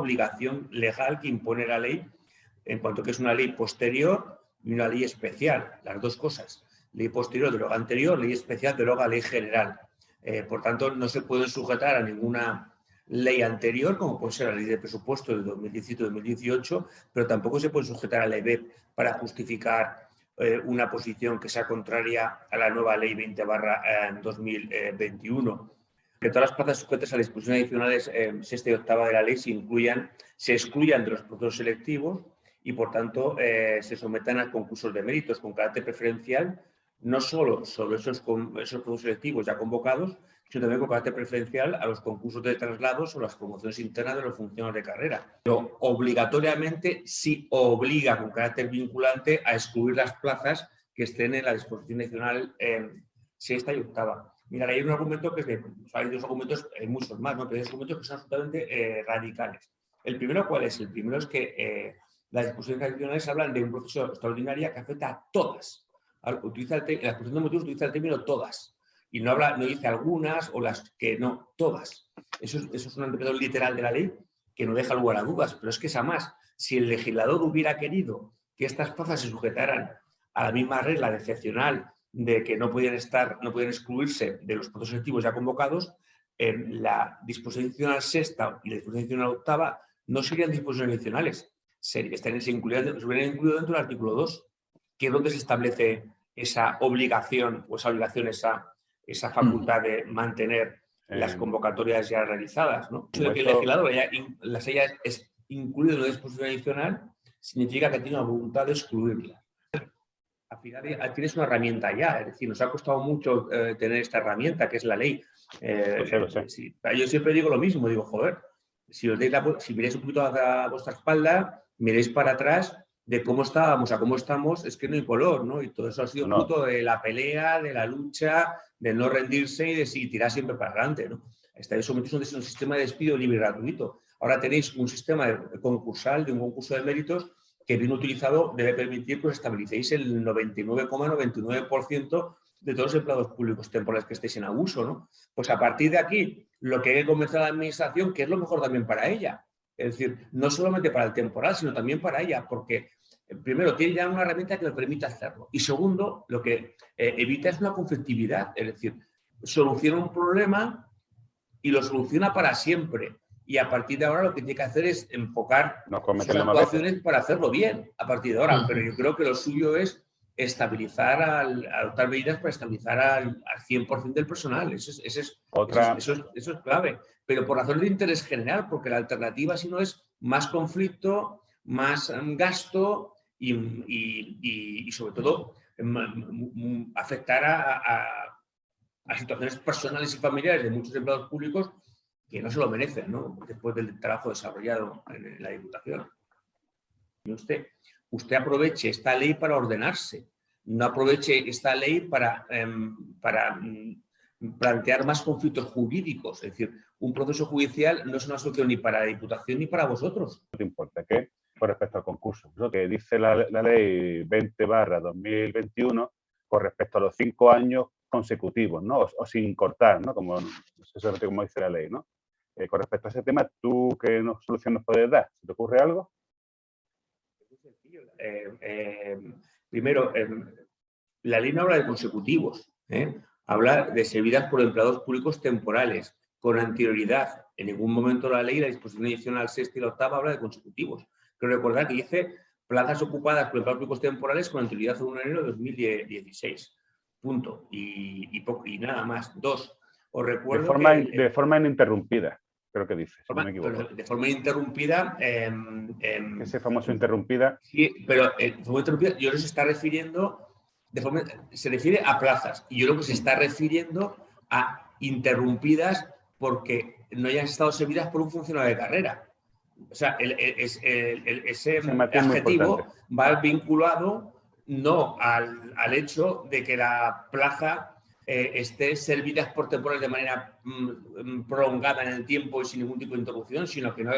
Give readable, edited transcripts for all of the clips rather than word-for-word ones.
obligación legal que impone la ley, en cuanto que es una ley posterior y una ley especial, las dos cosas. Ley posterior deroga anterior, ley especial deroga ley general. Por tanto, no se pueden sujetar a ninguna ley anterior, como puede ser la ley de presupuesto de 2017-2018, pero tampoco se puede sujetar a la EBEP para justificar una posición que sea contraria a la nueva ley 20/2021. Que todas las plazas sujetas a disposiciones adicionales sexta y octava de la ley se excluyan de los procesos selectivos y, por tanto, se sometan a concursos de méritos con carácter preferencial, no solo sobre esos procesos selectivos ya convocados, sino también con carácter preferencial a los concursos de traslados o las promociones internas de los funcionarios de carrera. Pero obligatoriamente sí obliga con carácter vinculante a excluir las plazas que estén en la disposición adicional sexta y octava. Mira, hay un argumento que es hay dos argumentos, hay muchos más, ¿no? Pero hay dos argumentos que son absolutamente radicales. ¿El primero cuál es? El primero es que las disposiciones adicionales hablan de un proceso extraordinario que afecta a todas. La exposición de motivos utiliza el término todas. Y no dice algunas o las que no, todas. Eso es una interpretación literal de la ley que no deja lugar a dudas. Pero es que es a más. Si el legislador hubiera querido que estas plazas se sujetaran a la misma regla de excepcional de que no podían excluirse de los procesos selectivos ya convocados, la disposición adicional sexta y la disposición adicional octava no serían disposiciones adicionales. Se hubieran incluido dentro del artículo 2, que es donde se establece esa obligación, esa facultad de mantener las convocatorias ya realizadas, ¿no? El hecho de que el legislador las haya incluido en una disposición adicional significa que tiene la voluntad de excluirlas. Al final tienes una herramienta ya, es decir, nos ha costado mucho tener esta herramienta que es la ley. Sí, yo siempre digo lo mismo, digo, joder, si miráis un poquito a vuestra espalda, miréis para atrás de cómo estábamos a cómo estamos, es que no hay color, ¿no? Y todo eso ha sido fruto de la pelea, de la lucha, de no rendirse y de tirar siempre para adelante, ¿no? Estáis sometidos a un sistema de despido libre y gratuito. Ahora tenéis un sistema concursal, de un concurso de méritos, que bien utilizado debe permitir que os estabilicéis el 99,99% de todos los empleados públicos temporales que estéis en abuso, ¿no? Pues a partir de aquí, lo que hay que convencer a la administración, que es lo mejor también para ella. Es decir, no solamente para el temporal, sino también para ella, porque primero tiene ya una herramienta que le permite hacerlo. Y segundo, lo que evita es una conflictividad, es decir, soluciona un problema y lo soluciona para siempre. Y a partir de ahora lo que tiene que hacer es enfocar sus actuaciones para hacerlo bien a partir de ahora. Pero yo creo que lo suyo es adoptar medidas para estabilizar al 100% del personal. Eso es clave. Pero por razones de interés general, porque la alternativa, si no, es más conflicto, más gasto y sobre todo, afectar a situaciones personales y familiares de muchos empleados públicos que no se lo merecen, ¿no? Después del trabajo desarrollado en la Diputación. Y usted aproveche esta ley para ordenarse, no aproveche esta ley para plantear más conflictos jurídicos. Es decir, un proceso judicial no es una solución ni para la Diputación ni para vosotros. No te importa que, con respecto al concurso, lo que dice la ley 20/2021 con respecto a los 5 años consecutivos, ¿no? O sin cortar, ¿no? Como dice la ley, ¿no? Con respecto a ese tema, ¿tú qué solución nos puedes dar? ¿Se te ocurre algo? Es muy sencillo. Primero, la ley no habla de consecutivos, habla de servidas por empleados públicos temporales, con anterioridad. En ningún momento la ley, la disposición adicional sexta y la octava, habla de consecutivos. Quiero recordar que dice plazas ocupadas por empleados públicos temporales con anterioridad a 1 de enero de 2016. Punto. Y nada más. 2. Os recuerdo de forma ininterrumpida, creo que dice, si no me equivoco. De forma ininterrumpida. Ese famoso interrumpida. Sí, pero de forma interrumpida, yo creo que se está refiriendo, se refiere a plazas, y yo creo que se está refiriendo a interrumpidas porque no hayan estado servidas por un funcionario de carrera. O sea, ese adjetivo va vinculado no al hecho de que la plaza esté servida por temporales de manera prolongada en el tiempo y sin ningún tipo de interrupción, sino que no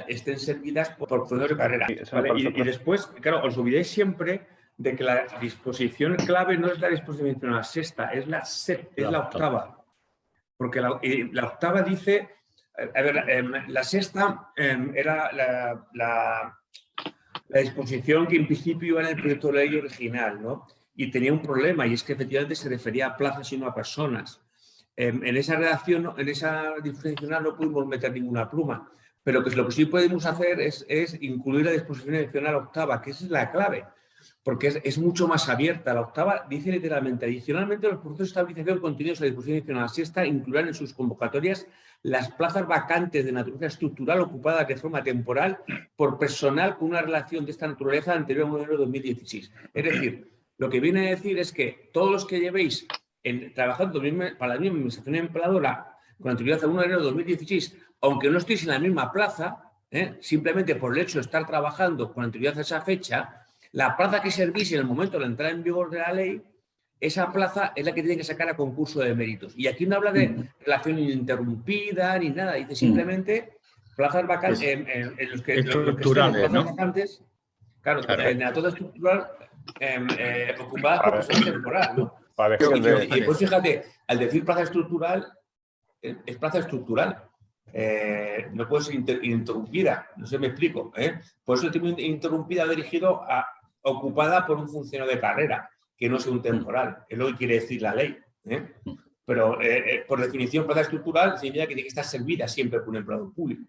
estén servidas por funcionarios de carrera. Sí, ¿vale? Y después, claro, os olvidéis siempre de que la disposición clave no es la disposición sexta, es la octava. Porque la octava dice A ver, la sexta era la disposición que en principio iba en el proyecto de ley original, ¿no? Y tenía un problema, y es que efectivamente se refería a plazas y no a personas. En esa redacción, en esa disposición adicional no pudimos meter ninguna pluma, pero que lo que sí podemos hacer es incluir la disposición adicional octava, que esa es la clave, porque es mucho más abierta. La octava dice literalmente: adicionalmente, los procesos de estabilización contenidos en la disposición adicional sexta incluirán en sus convocatorias las plazas vacantes de naturaleza estructural ocupadas de forma temporal por personal con una relación de esta naturaleza anterior al modelo 2016. Es decir, lo que viene a decir es que todos los que llevéis trabajando para la misma administración empleadora con anterioridad al 1 de enero de 2016, aunque no estéis en la misma plaza, simplemente por el hecho de estar trabajando con anterioridad a esa fecha, la plaza que servís en el momento de la entrada en vigor de la ley, esa plaza es la que tiene que sacar a concurso de méritos. Y aquí no habla de relación ininterrumpida ni nada, dice simplemente plazas vacantes, en los que estén plazas vacantes, claro, en la toda estructural ocupadas por personal temporal, ¿no? Y pues fíjate, al decir plaza estructural, es plaza estructural. No puede ser interrumpida, no sé si me explico. Por eso el término interrumpida dirigido a ocupada por un funcionario de carrera, que no sea un temporal, es lo que quiere decir la ley. Pero por definición, plaza estructural significa que tiene que estar servida siempre por un empleado público.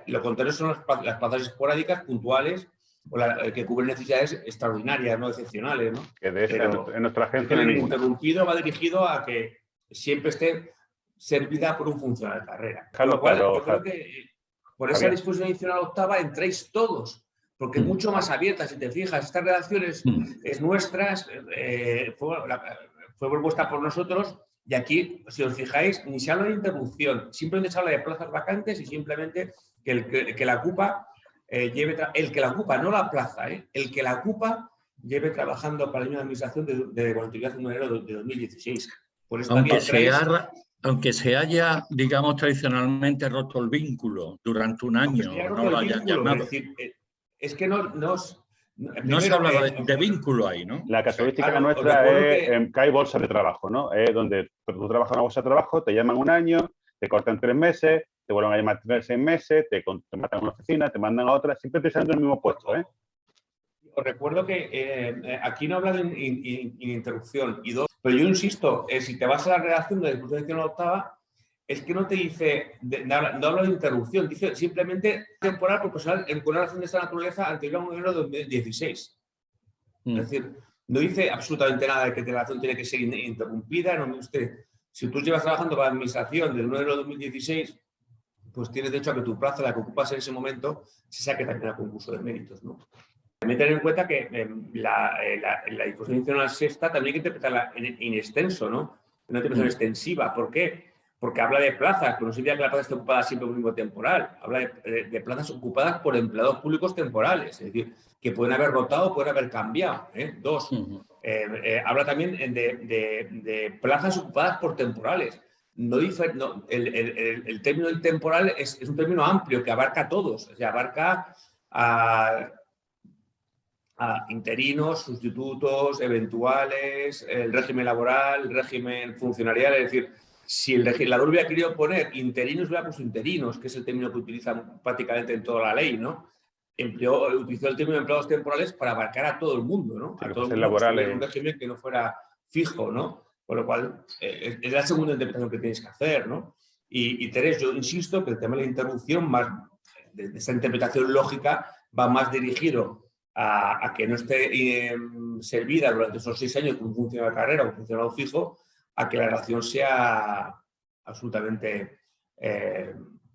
Lo contrario son las plazas esporádicas, puntuales, o que cubren necesidades extraordinarias, no excepcionales, ¿no? Que de esa en nuestra agencia no hay ninguna. El interrumpido va dirigido a que siempre esté servida por un funcionario de carrera. Con lo cual, yo creo que por esa disposición adicional octava entráis todos, porque es mucho más abierta. Si te fijas, esta redacción es nuestra, fue propuesta por nosotros, y aquí, si os fijáis, ni se habla de interrupción, simplemente se habla de plazas vacantes y simplemente que la ocupa el que la ocupa, no la plaza, el que la ocupa lleve trabajando para la misma administración de voluntariedad en enero de 2016. Por esta aunque se haya, digamos, tradicionalmente roto el vínculo durante un año, no lo hayan llamado. Es decir, es que no se habla de vínculo ahí, ¿no? La casuística nuestra es que hay bolsa de trabajo, ¿no? Es donde tú trabajas en una bolsa de trabajo, te llaman un año, te cortan 3 meses, te vuelven a llamar 6 meses, te matan a una oficina, te mandan a otra, siempre pensando en el mismo puesto, Os recuerdo que aquí no habla de interrupción, y dos, pero yo insisto, si te vas a la redacción de la disposición octava, es que no te dice, no habla de interrupción, dice simplemente temporal por personal en una relación de esta naturaleza anterior a enero de 2016. Es decir, no dice absolutamente nada de que la relación tiene que ser interrumpida. No, si tú llevas trabajando para la administración del 1 de enero de 2016, pues tienes derecho a que tu plaza, la que ocupas en ese momento, se saque también a concurso de méritos, ¿no? También tener en cuenta que la disposición adicional sexta también hay que interpretarla en extenso, ¿no? Una interpretación extensiva. ¿Por qué? Porque habla de plazas, pero no significa que la plaza esté ocupada siempre por un mismo temporal. Habla de plazas ocupadas por empleados públicos temporales, es decir, que pueden haber rotado o pueden haber cambiado. Dos, habla también de plazas ocupadas por temporales. El término del temporal es un término amplio que abarca a todos, o sea, abarca a interinos, sustitutos, eventuales, el régimen laboral, el régimen funcionarial. Es decir, si el legislador hubiera querido poner interinos, hubiera puesto interinos, que es el término que utilizan prácticamente en toda la ley, ¿no? Utilizó el término de empleados temporales para abarcar a todo el mundo, ¿no? A todo el mundo, un régimen que no fuera fijo, ¿no? Con lo cual, es la segunda interpretación que tienes que hacer, ¿no? Y Terés, yo insisto que el tema de la interrupción, más de esta interpretación lógica, va más dirigido a que no esté servida durante esos 6 años con un funcionario de carrera o un funcionario fijo, a que la relación sea absolutamente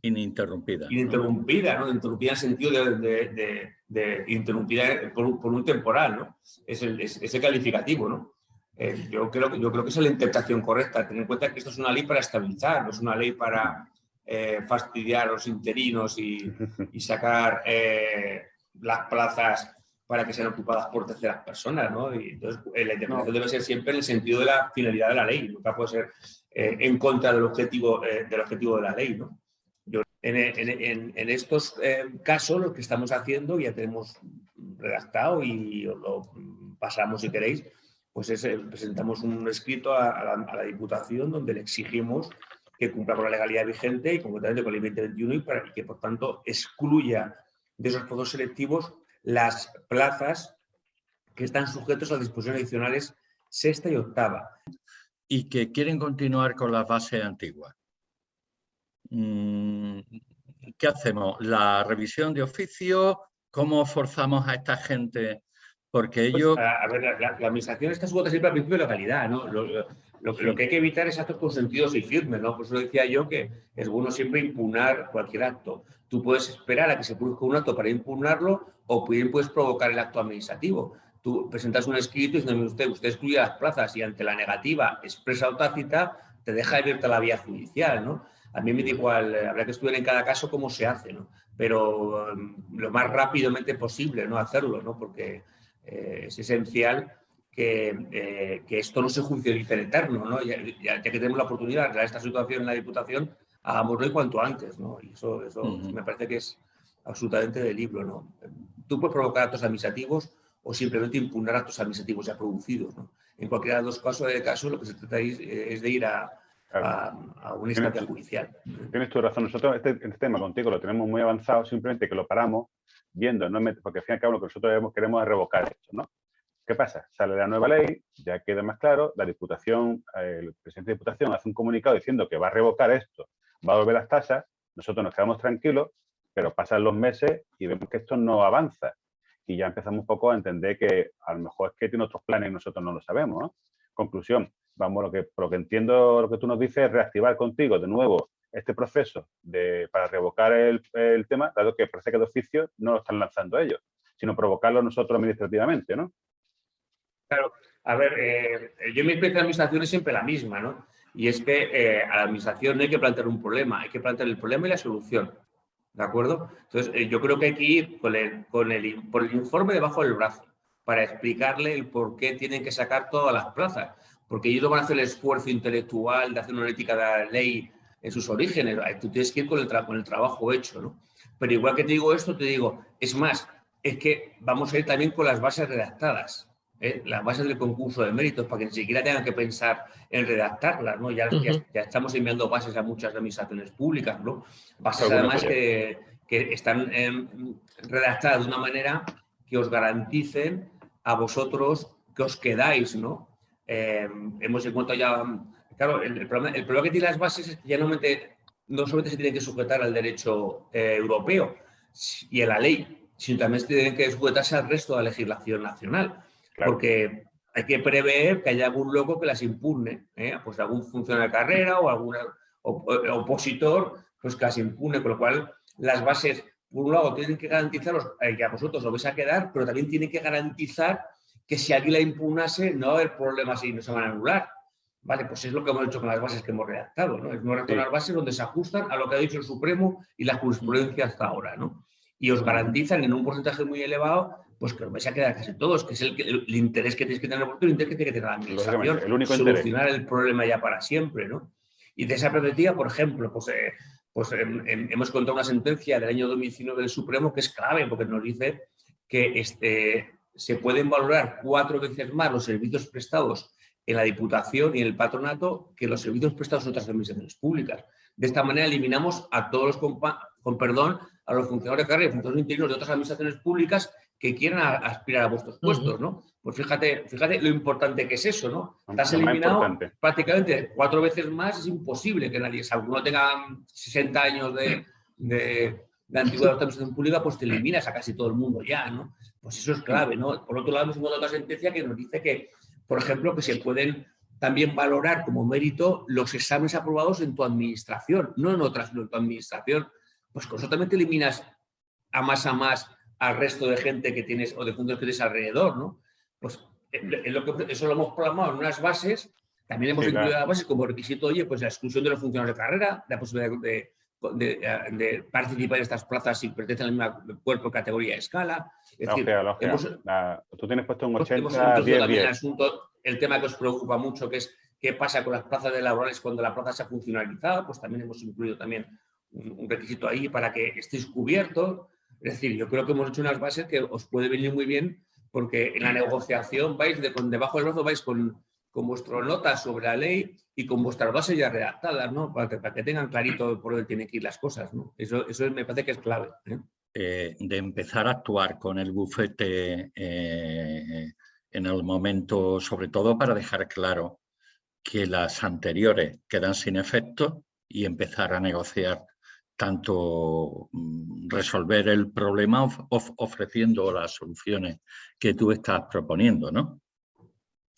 ininterrumpida. Interrumpida, ¿no? Interrumpida en el sentido de interrumpida por un temporal, ¿no? Es el calificativo, ¿no? Yo creo que esa es la interpretación correcta. Tener en cuenta que esto es una ley para estabilizar, no es una ley para fastidiar a los interinos y sacar las plazas para que sean ocupadas por terceras personas, ¿no? Y entonces la interpretación debe ser siempre en el sentido de la finalidad de la ley, nunca puede ser en contra del objetivo de la ley, ¿no? En estos casos, lo que estamos haciendo, ya tenemos redactado y os lo pasamos si queréis, pues presentamos un escrito a la Diputación donde le exigimos que cumpla con la legalidad vigente y concretamente con el 2021 y que, por tanto, excluya de esos procesos selectivos las plazas que están sujetos a disposiciones adicionales sexta y octava. Y que quieren continuar con las bases antiguas. ¿Qué hacemos? ¿La revisión de oficio? ¿Cómo forzamos a esta gente? Porque ellos... Pues, a ver, la administración está sujeta siempre al principio de legalidad, ¿no? Lo que hay que evitar es actos consentidos y firmes, ¿no? Por eso decía yo que es bueno siempre impugnar cualquier acto. Tú puedes esperar a que se produzca un acto para impugnarlo o bien puedes provocar el acto administrativo. Tú presentas un escrito diciendo, usted excluye las plazas y ante la negativa expresa o tácita te deja abierta la vía judicial, ¿no? A mí me da igual, habrá que estudiar en cada caso cómo se hace, ¿no? Pero lo más rápidamente posible, ¿no? Hacerlo, ¿no? Porque es esencial que esto no se judicialice en eterno, ¿no? Ya que tenemos la oportunidad de arreglar esta situación en la Diputación, hagámoslo y cuanto antes, ¿no? Y eso me parece que es absolutamente de libro, ¿no? Tú puedes provocar actos administrativos o simplemente impugnar actos administrativos ya producidos, ¿no? En cualquiera de los casos lo que se trata es de ir a una instancia judicial. Tienes tu razón. Nosotros este tema contigo lo tenemos muy avanzado, simplemente que lo paramos viendo, ¿no? Porque al fin y al cabo lo que nosotros queremos es revocar esto, ¿no? ¿Qué pasa? Sale la nueva ley, ya queda más claro, la Diputación, el presidente de Diputación hace un comunicado diciendo que va a revocar esto, va a volver las tasas, nosotros nos quedamos tranquilos, pero pasan los meses y vemos que esto no avanza. Y ya empezamos un poco a entender que a lo mejor es que tiene otros planes y nosotros no lo sabemos, ¿no? Conclusión, por lo que entiendo, lo que tú nos dices es reactivar contigo de nuevo este proceso para revocar el tema, dado que parece que de oficio no lo están lanzando ellos, sino provocarlo nosotros administrativamente, ¿no? Claro, a ver, yo mi experiencia de administración es siempre la misma, ¿no? Y es que a la administración no hay que plantear un problema, hay que plantear el problema y la solución, ¿de acuerdo? Entonces, yo creo que hay que ir por el informe debajo del brazo para explicarle el por qué tienen que sacar todas las plazas, porque ellos no van a hacer el esfuerzo intelectual de hacer una ética de la ley en sus orígenes, tú tienes que ir con el trabajo hecho, ¿no? Pero igual que te digo esto, te digo, es más, es que vamos a ir también con las bases redactadas. Las bases del concurso de méritos para que ni siquiera tengan que pensar en redactarlas, ¿no? Ya estamos enviando bases a muchas administraciones públicas, ¿no? Bases además que están redactadas de una manera que os garanticen a vosotros que os quedáis, ¿no? Hemos encontrado ya... Claro, el problema que tiene las bases es que ya no solamente se tienen que sujetar al derecho europeo y a la ley, sino también se tienen que sujetarse al resto de la legislación nacional. Claro. Porque hay que prever que haya algún loco que las impugne, pues algún funcionario de carrera o algún opositor pues que las impugne, con lo cual las bases, por un lado, tienen que garantizaros que a vosotros lo vais a quedar, pero también tienen que garantizar que si alguien la impugnase no va a haber problemas y no se van a anular. Vale, pues es lo que hemos hecho con las bases que hemos redactado, ¿no? Hemos redactado unas bases donde se ajustan a lo que ha dicho el Supremo y la jurisprudencia hasta ahora, ¿no? Y os garantizan en un porcentaje muy elevado pues que os vais a quedar casi todos, que es el interés que tenéis que tener vosotros, el interés que tiene que tener la administración, el único solucionar interés. el problema ya para siempre, ¿no? Y de esa perspectiva, por ejemplo, hemos encontrado una sentencia del año 2019 del Supremo que es clave porque nos dice que se pueden valorar 4 veces más los servicios prestados en la Diputación y en el Patronato que los servicios prestados en otras administraciones públicas. De esta manera eliminamos a todos a los funcionarios de carrera y funcionarios interinos de otras administraciones públicas que quieran aspirar a vuestros puestos, ¿no? Pues fíjate lo importante que es eso, ¿no? Estás eliminado prácticamente 4 veces más, es imposible que nadie, salvo uno tenga 60 años de antigüedad de otra administración pública, pues te eliminas a casi todo el mundo ya, ¿no? Pues eso es clave, ¿no? Por otro lado, hemos encontrado otra sentencia que nos dice que, por ejemplo, que se pueden también valorar como mérito los exámenes aprobados en tu administración, no en otras, sino en tu administración. Pues con eso también te eliminas a más al resto de gente que tienes o de funcionarios que tienes alrededor, ¿no? Pues eso lo hemos programado en unas bases, también hemos incluido las bases como requisito, oye, pues la exclusión de los funcionarios de carrera, la posibilidad de participar en estas plazas si pertenecen al mismo cuerpo, categoría, escala. Es decir, tú tienes puesto un 80, 10. El tema que os preocupa mucho, que es qué pasa con las plazas de laborales cuando la plaza se ha funcionalizado, pues también hemos incluido también un requisito ahí para que estéis cubiertos. Es decir, yo creo que hemos hecho unas bases que os puede venir muy bien porque en la negociación vais debajo del brazo vais con vuestras notas sobre la ley y con vuestras bases ya redactadas, ¿no? Para que tengan clarito por dónde tienen que ir las cosas, ¿no? Eso me parece que es clave, ¿eh? De empezar a actuar con el bufete en el momento, sobre todo para dejar claro que las anteriores quedan sin efecto y empezar a negociar, tanto resolver el problema ofreciendo las soluciones que tú estás proponiendo, ¿no?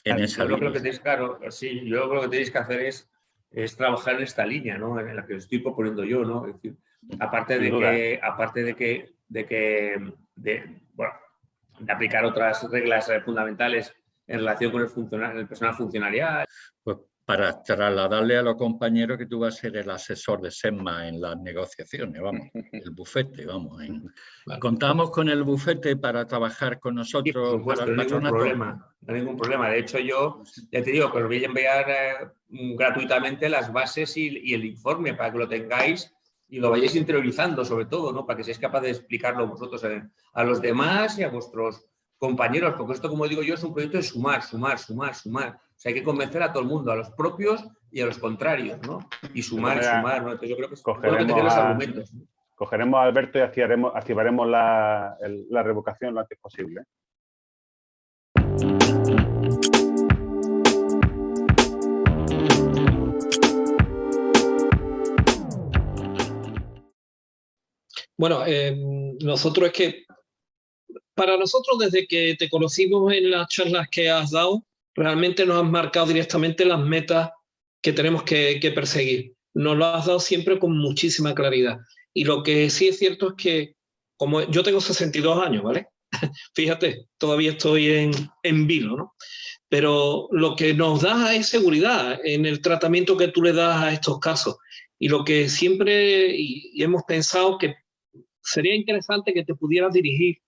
En esa Yo creo que línea. tenéis, claro, sí, yo creo que tenéis que hacer es trabajar en esta línea, ¿no? En la que estoy proponiendo yo, ¿no? Es decir, aparte de aplicar otras reglas fundamentales en relación con el personal funcionarial. Pues para trasladarle a los compañeros que tú vas a ser el asesor de SEMMA en las negociaciones, vamos, el bufete, vamos. ¿Contamos con el bufete para trabajar con nosotros? Sí, por supuesto, para el patronato? no hay ningún problema. De hecho, yo ya te digo que os voy a enviar gratuitamente las bases y el informe para que lo tengáis y lo vayáis interiorizando, sobre todo, ¿no? Para que seáis capaces de explicarlo vosotros a los demás y a vuestros compañeros, porque esto, como digo yo, es un proyecto de sumar. O sea, hay que convencer a todo el mundo, a los propios y a los contrarios, ¿no? Y sumar. ¿No? Entonces, yo creo que es bueno que tengáis los argumentos, ¿no? Cogeremos a Alberto y activaremos la revocación lo antes posible. Bueno, nosotros es que, para nosotros, desde que te conocimos en las charlas que has dado, realmente nos has marcado directamente las metas que tenemos que perseguir. Nos lo has dado siempre con muchísima claridad. Y lo que sí es cierto es que, como yo tengo 62 años, ¿vale? Fíjate, todavía estoy en vilo, ¿no? Pero lo que nos da es seguridad en el tratamiento que tú le das a estos casos. Y lo que siempre y hemos pensado que sería interesante que te pudieras dirigir,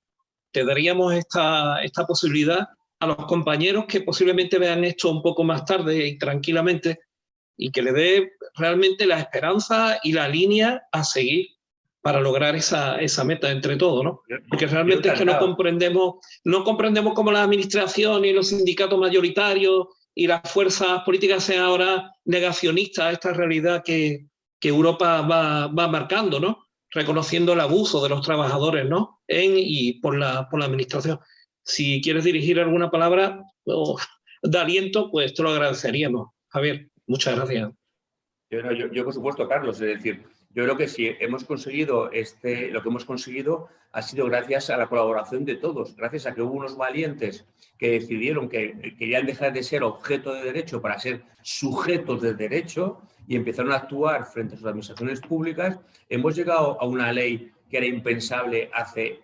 te daríamos esta posibilidad a los compañeros que posiblemente vean esto un poco más tarde y tranquilamente, y que le dé realmente la esperanza y la línea a seguir para lograr esa meta entre todos, ¿no? Porque realmente es que no comprendemos cómo la administración y los sindicatos mayoritarios y las fuerzas políticas sean ahora negacionistas a esta realidad que Europa va marcando, ¿no? Reconociendo el abuso de los trabajadores, ¿no? Y por la administración. Si quieres dirigir alguna palabra de aliento, pues te lo agradeceríamos. Javier, muchas gracias. Yo, por supuesto, Carlos, es decir, yo creo que si hemos conseguido lo que hemos conseguido ha sido gracias a la colaboración de todos, gracias a que hubo unos valientes que decidieron que querían dejar de ser objeto de derecho para ser sujetos de derecho y empezaron a actuar frente a sus administraciones públicas. Hemos llegado a una ley que era impensable hace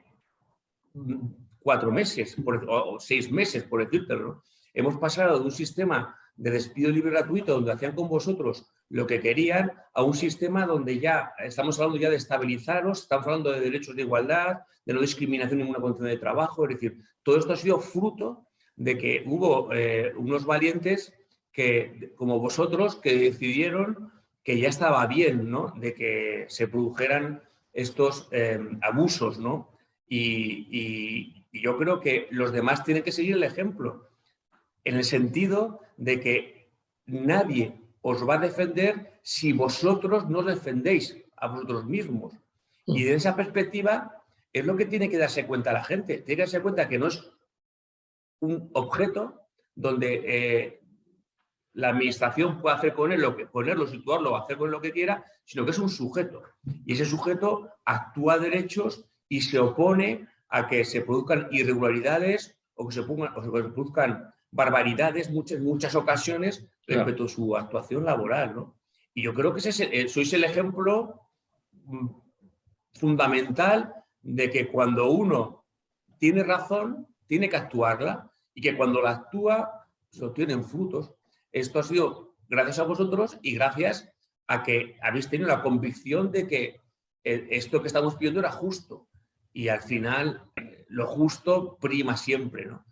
4 meses o 6 meses, por decírtelo, ¿no? Hemos pasado de un sistema de despido libre gratuito donde hacían con vosotros lo que querían a un sistema donde ya estamos hablando ya de estabilizaros, estamos hablando de derechos de igualdad, de no discriminación en ninguna condición de trabajo. Es decir, todo esto ha sido fruto de que hubo unos valientes que, como vosotros, que decidieron que ya estaba bien, ¿no? De que se produjeran estos abusos, ¿no? Y yo creo que los demás tienen que seguir el ejemplo, en el sentido de que nadie os va a defender si vosotros no os defendéis a vosotros mismos. Y de esa perspectiva es lo que tiene que darse cuenta la gente. Tiene que darse cuenta que no es un objeto donde la administración puede hacer con él ponerlo, situarlo, hacer con él lo que quiera, sino que es un sujeto. Y ese sujeto actúa a derechos y se opone a que se produzcan irregularidades o que se produzcan barbaridades muchas ocasiones respecto a su actuación laboral, ¿no? Y yo creo que sois el ejemplo fundamental de que cuando uno tiene razón, tiene que actuarla y que cuando la actúa se obtienen frutos. Esto ha sido gracias a vosotros y gracias a que habéis tenido la convicción de que esto que estamos pidiendo era justo. Y al final, lo justo prima siempre, ¿no?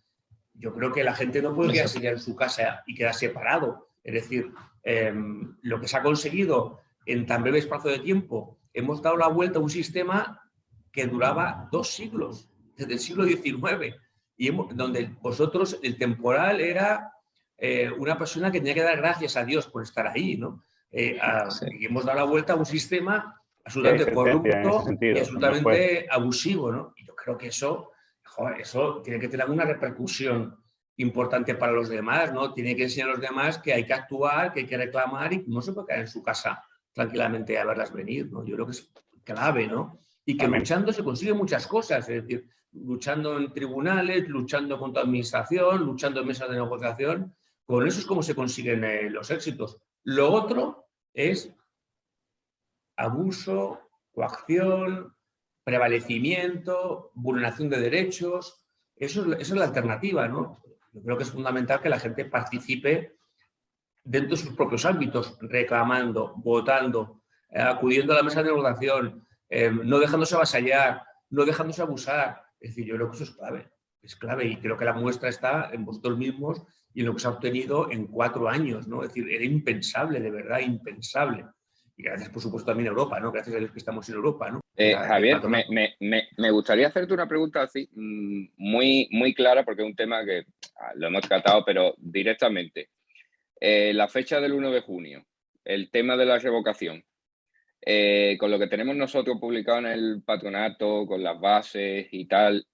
Yo creo que la gente no puede quedarse ya en su casa y quedar separado. Es decir, lo que se ha conseguido en tan breve espacio de tiempo, hemos dado la vuelta a un sistema que duraba 2 siglos, desde el siglo XIX, y donde vosotros el temporal era una persona que tenía que dar gracias a Dios por estar ahí, ¿no? Sí. Y hemos dado la vuelta a un sistema absolutamente corrupto y absolutamente abusivo, ¿no? Y yo creo que eso, joder, eso tiene que tener una repercusión importante para los demás, ¿no? Tiene que enseñar a los demás que hay que actuar, que hay que reclamar y no se puede quedar en su casa tranquilamente a verlas venir, ¿no? Yo creo que es clave, ¿no? Y que luchando se consiguen muchas cosas, es decir, luchando en tribunales, luchando contra la administración, luchando en mesas de negociación. Con eso es como se consiguen los éxitos. Lo otro es abuso, coacción, prevalecimiento, vulneración de derechos. Eso es la alternativa, ¿no? Yo creo que es fundamental que la gente participe dentro de sus propios ámbitos, reclamando, votando, acudiendo a la mesa de negociación, no dejándose avasallar, no dejándose abusar. Es decir, yo creo que eso es clave y creo que la muestra está en vosotros mismos y en lo que se ha obtenido en 4 años, ¿no? Es decir, era impensable, de verdad, impensable. Y gracias, por supuesto, también a Europa, ¿no? Gracias a Dios que estamos en Europa, ¿no? Javier, me gustaría hacerte una pregunta así, muy, muy clara, porque es un tema que lo hemos tratado, pero directamente. La fecha del 1 de junio, el tema de la revocación, con lo que tenemos nosotros publicado en el patronato, con las bases y tal,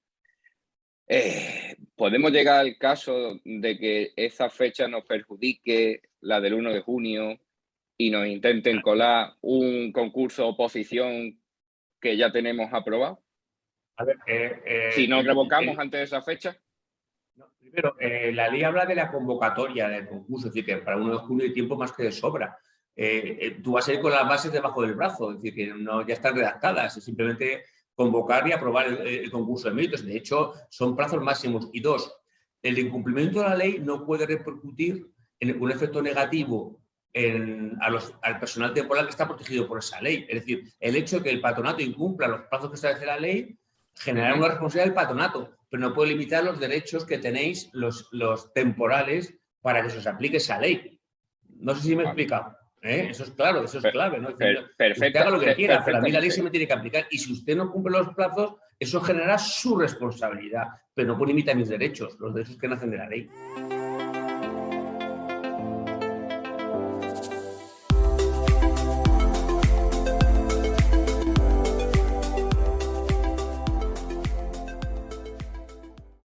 ¿podemos llegar al caso de que esa fecha nos perjudique, la del 1 de junio, y nos intenten colar un concurso oposición que ya tenemos aprobado? A ver, si nos revocamos antes de esa fecha. No, primero, la ley habla de la convocatoria del concurso, es decir, que para 1 de junio hay tiempo más que de sobra. Tú vas a ir con las bases debajo del brazo, es decir, que no, ya están redactadas, es simplemente convocar y aprobar el concurso de méritos. De hecho, son plazos máximos. Y 2, el incumplimiento de la ley no puede repercutir en un efecto negativo al personal temporal que está protegido por esa ley. Es decir, el hecho de que el patronato incumpla los plazos que establece la ley generará una responsabilidad del patronato, pero no puede limitar los derechos que tenéis los temporales para que se os aplique esa ley. No sé si me he explicado. Eso es claro, eso es clave, ¿no? Usted haga lo que quiera, pero a mí la ley se me tiene que aplicar. Y si usted no cumple los plazos, eso genera su responsabilidad, pero no puede limitar mis derechos, los derechos que nacen de la ley.